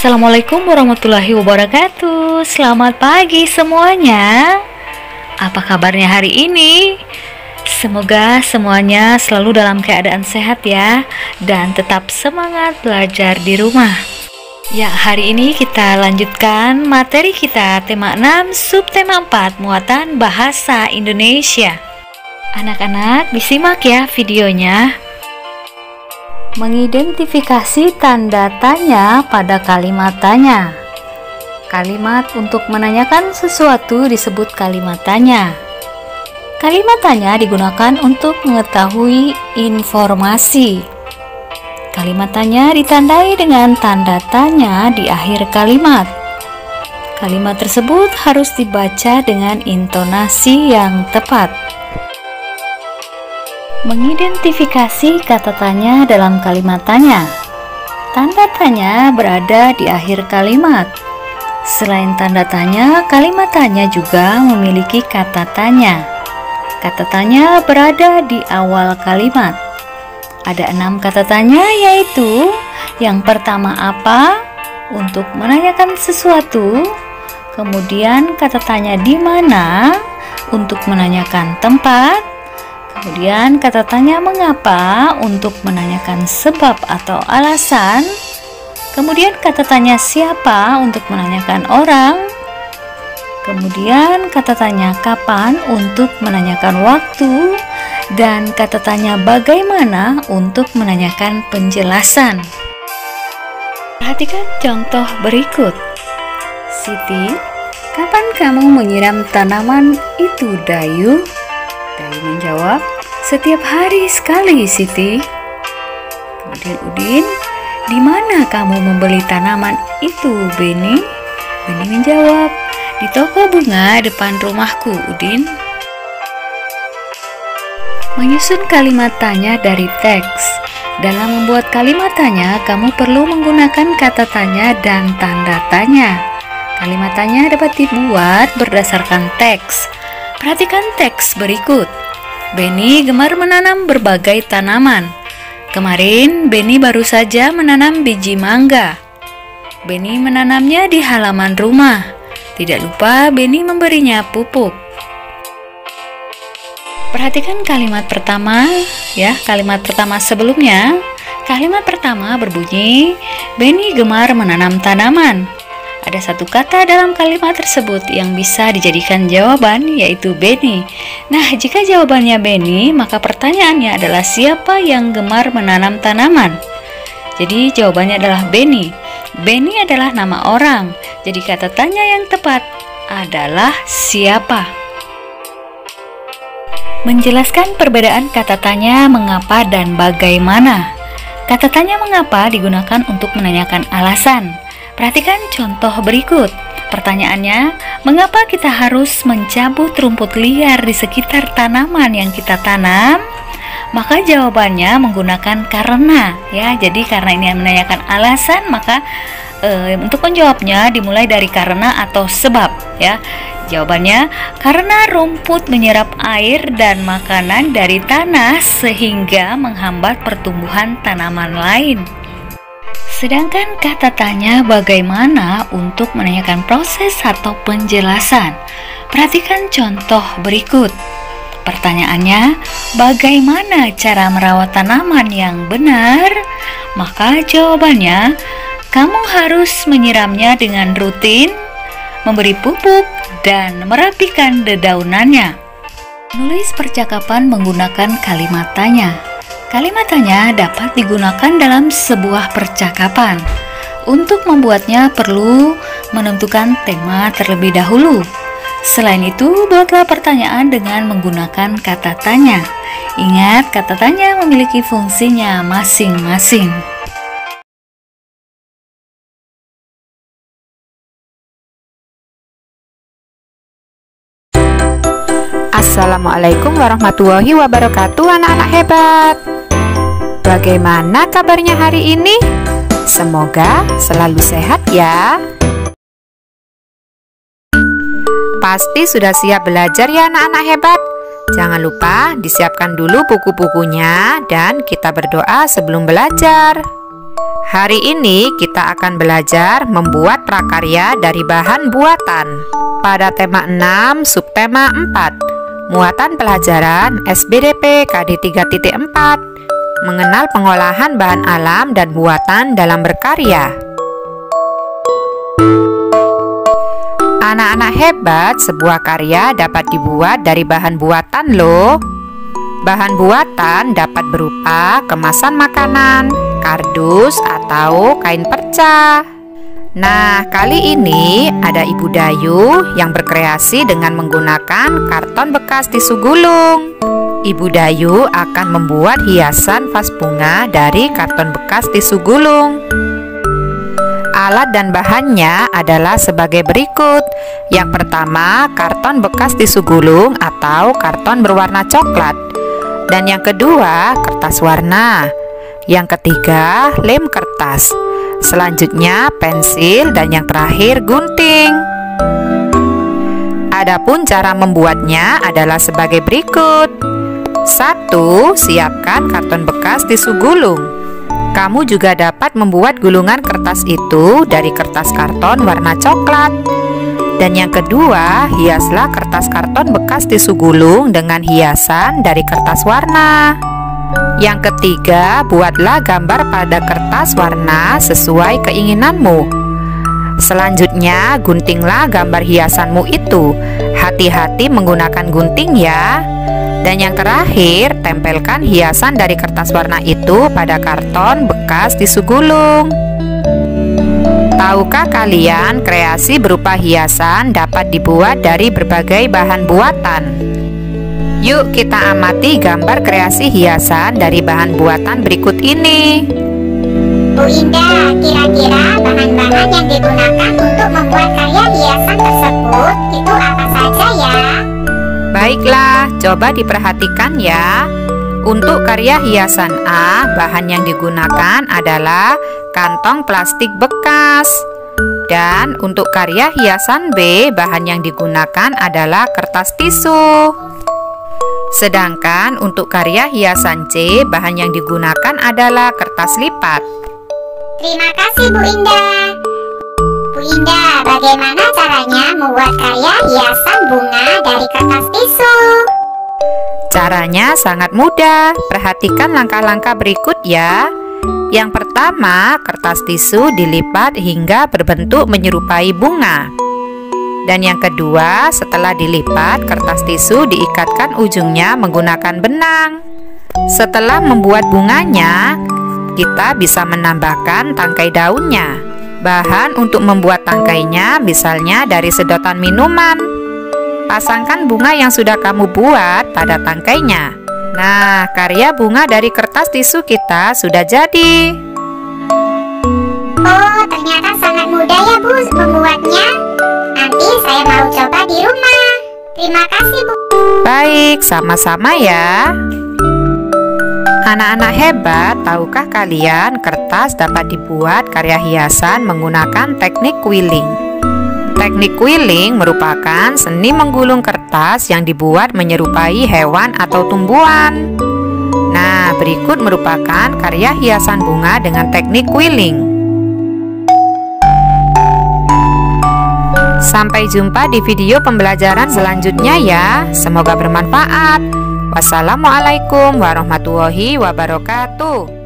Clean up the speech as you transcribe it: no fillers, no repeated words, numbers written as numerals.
Assalamualaikum warahmatullahi wabarakatuh. Selamat pagi semuanya. Apa kabarnya hari ini? Semoga semuanya selalu dalam keadaan sehat ya, dan tetap semangat belajar di rumah. Ya, hari ini kita lanjutkan materi kita tema 6 subtema 4 muatan bahasa Indonesia. Anak-anak disimak ya videonya. Mengidentifikasi tanda tanya pada kalimat tanya. Kalimat untuk menanyakan sesuatu disebut kalimat tanya. Kalimat tanya digunakan untuk mengetahui informasi. Kalimat tanya ditandai dengan tanda tanya di akhir kalimat. Kalimat tersebut harus dibaca dengan intonasi yang tepat. Mengidentifikasi kata tanya dalam kalimat tanya. Tanda tanya berada di akhir kalimat. Selain tanda tanya, kalimat tanya juga memiliki kata tanya. Kata tanya berada di awal kalimat. Ada 6 kata tanya, yaitu yang pertama apa, untuk menanyakan sesuatu. Kemudian kata tanya di mana, untuk menanyakan tempat. Kemudian kata tanya mengapa, untuk menanyakan sebab atau alasan. Kemudian kata tanya siapa, untuk menanyakan orang. Kemudian kata tanya kapan, untuk menanyakan waktu. Dan kata tanya bagaimana, untuk menanyakan penjelasan. Perhatikan contoh berikut. Siti, kapan kamu menyiram tanaman itu, Dayu? Dayu menjawab, setiap hari sekali, Siti. Kemudian Udin, di mana kamu membeli tanaman itu, Beni? Beni menjawab, di toko bunga depan rumahku, Udin. Menyusun kalimat tanya dari teks. Dalam membuat kalimat tanya, kamu perlu menggunakan kata tanya dan tanda tanya. Kalimat tanya dapat dibuat berdasarkan teks. Perhatikan teks berikut. Beni gemar menanam berbagai tanaman. Kemarin Beni baru saja menanam biji mangga. Beni menanamnya di halaman rumah. Tidak lupa Beni memberinya pupuk. Perhatikan kalimat pertama ya, kalimat pertama sebelumnya. Kalimat pertama berbunyi, Beni gemar menanam tanaman. Ada satu kata dalam kalimat tersebut yang bisa dijadikan jawaban, yaitu Beni. Nah, jika jawabannya Beni, maka pertanyaannya adalah siapa yang gemar menanam tanaman? Jadi jawabannya adalah Beni. Beni adalah nama orang. Jadi kata tanya yang tepat adalah siapa. Menjelaskan perbedaan kata tanya mengapa dan bagaimana. Kata tanya mengapa digunakan untuk menanyakan alasan. Perhatikan contoh berikut. Pertanyaannya, mengapa kita harus mencabut rumput liar di sekitar tanaman yang kita tanam? Maka jawabannya menggunakan karena ya. Jadi karena ini menanyakan alasan, maka untuk menjawabnya dimulai dari karena atau sebab ya. Jawabannya, karena rumput menyerap air dan makanan dari tanah sehingga menghambat pertumbuhan tanaman lain. Sedangkan kata tanya bagaimana untuk menanyakan proses atau penjelasan. Perhatikan contoh berikut. Pertanyaannya, bagaimana cara merawat tanaman yang benar? Maka jawabannya, kamu harus menyiramnya dengan rutin, memberi pupuk, dan merapikan dedaunannya. Menulis percakapan menggunakan kalimat tanya. Kalimat tanya dapat digunakan dalam sebuah percakapan. Untuk membuatnya perlu menentukan tema terlebih dahulu. Selain itu, buatlah pertanyaan dengan menggunakan kata tanya. Ingat, kata tanya memiliki fungsinya masing-masing. Assalamualaikum warahmatullahi wabarakatuh, anak-anak hebat. Bagaimana kabarnya hari ini? Semoga selalu sehat ya. Pasti sudah siap belajar ya anak-anak hebat. Jangan lupa disiapkan dulu buku-bukunya dan kita berdoa sebelum belajar. Hari ini kita akan belajar membuat prakarya dari bahan buatan. Pada tema 6, subtema 4, muatan pelajaran SBDP KD 3.4, mengenal pengolahan bahan alam dan buatan dalam berkarya. Anak-anak hebat, sebuah karya dapat dibuat dari bahan buatan loh. Bahan buatan dapat berupa kemasan makanan, kardus, atau kain perca. Nah, kali ini ada Ibu Dayu yang berkreasi dengan menggunakan karton bekas tisu gulung. Ibu Dayu akan membuat hiasan vas bunga dari karton bekas tisu gulung. Alat dan bahannya adalah sebagai berikut. Yang pertama, karton bekas tisu gulung atau karton berwarna coklat. Dan yang kedua, kertas warna. Yang ketiga, lem kertas. Selanjutnya, pensil, dan yang terakhir, gunting. Adapun cara membuatnya adalah sebagai berikut. 1. Siapkan karton bekas tisu gulung. Kamu juga dapat membuat gulungan kertas itu dari kertas karton warna coklat. Dan yang kedua, hiaslah kertas karton bekas tisu gulung dengan hiasan dari kertas warna. Yang ketiga, buatlah gambar pada kertas warna sesuai keinginanmu. Selanjutnya, guntinglah gambar hiasanmu itu. Hati-hati menggunakan gunting ya. Dan yang terakhir, tempelkan hiasan dari kertas warna itu pada karton bekas tisu gulung. Tahukah kalian, kreasi berupa hiasan dapat dibuat dari berbagai bahan buatan? Yuk kita amati gambar kreasi hiasan dari bahan buatan berikut ini. Bu Indah, kira-kira bahan-bahan yang digunakan untuk membuat karya hiasan tersebut itu apa saja ya? Baiklah, coba diperhatikan ya. Untuk karya hiasan A, bahan yang digunakan adalah kantong plastik bekas. Dan untuk karya hiasan B, bahan yang digunakan adalah kertas tisu. Sedangkan untuk karya hiasan C, bahan yang digunakan adalah kertas lipat. Terima kasih Bu Indah. Bu Indah, bagaimana caranya membuat karya hiasan bunga dari kertas tisu? Caranya sangat mudah. Perhatikan langkah-langkah berikut ya. Yang pertama, kertas tisu dilipat hingga berbentuk menyerupai bunga. Dan yang kedua, setelah dilipat, kertas tisu diikatkan ujungnya menggunakan benang. Setelah membuat bunganya, kita bisa menambahkan tangkai daunnya. Bahan untuk membuat tangkainya misalnya dari sedotan minuman. Pasangkan bunga yang sudah kamu buat pada tangkainya. Nah, karya bunga dari kertas tisu kita sudah jadi. Oh, ternyata sangat mudah ya Bu membuatnya. Nanti saya mau coba di rumah. Terima kasih Bu. Baik, sama-sama ya. Anak-anak hebat, tahukah kalian kertas dapat dibuat karya hiasan menggunakan teknik quilling? Teknik quilling merupakan seni menggulung kertas yang dibuat menyerupai hewan atau tumbuhan. Nah, berikut merupakan karya hiasan bunga dengan teknik quilling. Sampai jumpa di video pembelajaran selanjutnya ya. Semoga bermanfaat. Wassalamualaikum warahmatullahi wabarakatuh.